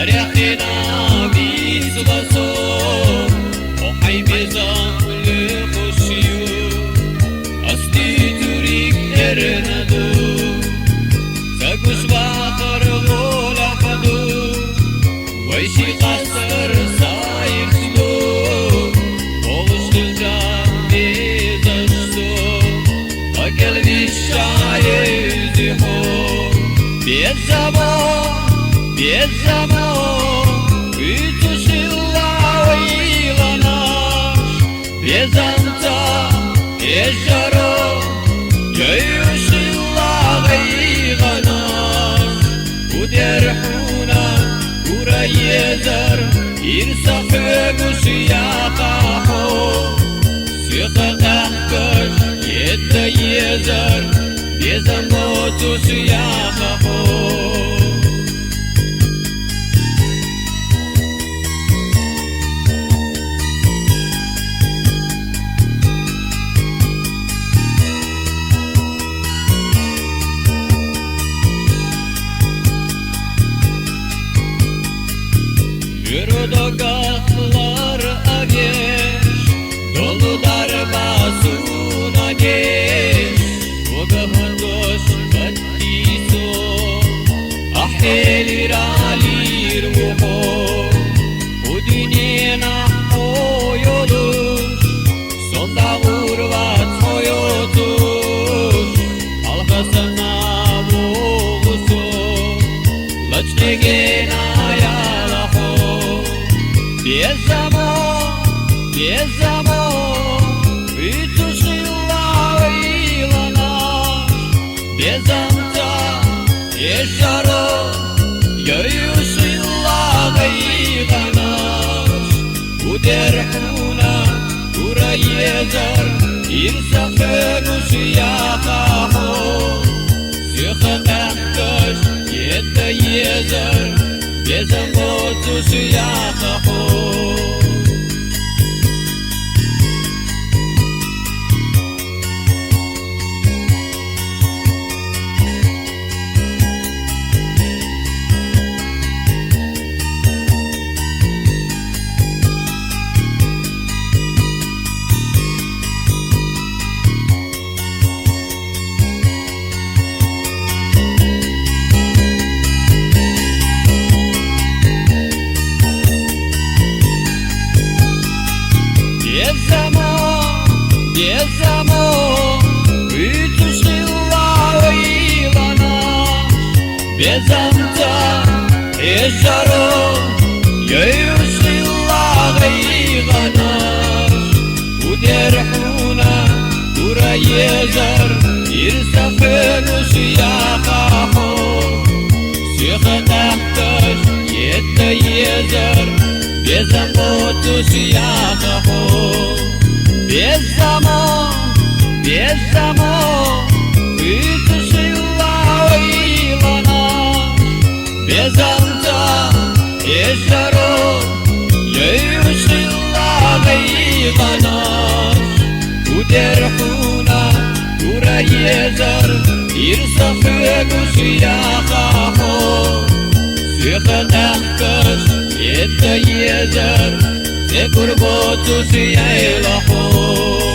تاريخنا بيسبسو وحي بزام لخشيو أصلي تريك إرندو ساقوش باقر غولا حدو ويشي قصر ساير سلو وغش الجان بيزشتو وقلبي الشاير زيحو بيزامو بيتوشيلا ويغناش بيزامتا يجرو يوشيلا ويغناش وديرحونا وريزر يرسخبوش يقاحو سيخا تحكش يتيزر بيزاموتوش يقاحو Yürüdogaklar ageş, dolu darbasuna geç. Ugahındoş battiso, ahelir alir muho. Udinina hoyoluş, sonda urvat hoyotuş. Algasana boğusu, laçnegena بيزامو بيتوشيلا ويغناش بيزامتا يجرو يوشيلا ويغناش وديرحونا وريزر يرسخبوش يقاحو سيخا تحكش يتيزر بيزاموتوش يقاحو بيزامو بيتوشيلا ويغناش بيزامتا يجرو يوشيلا ويغناش وديرحونا وريزر يرسخبوش يقاحو سيخا تحكش يتيزر بيزاموتوش يقاحو بيزامو بيتوشيلا ويغناش بيزامتا يجرو يوشيلا ويغناش وديرحونا وريزر يرسخبوش يقاحو سيخا تحكش يتيزر قربوتوش يلحو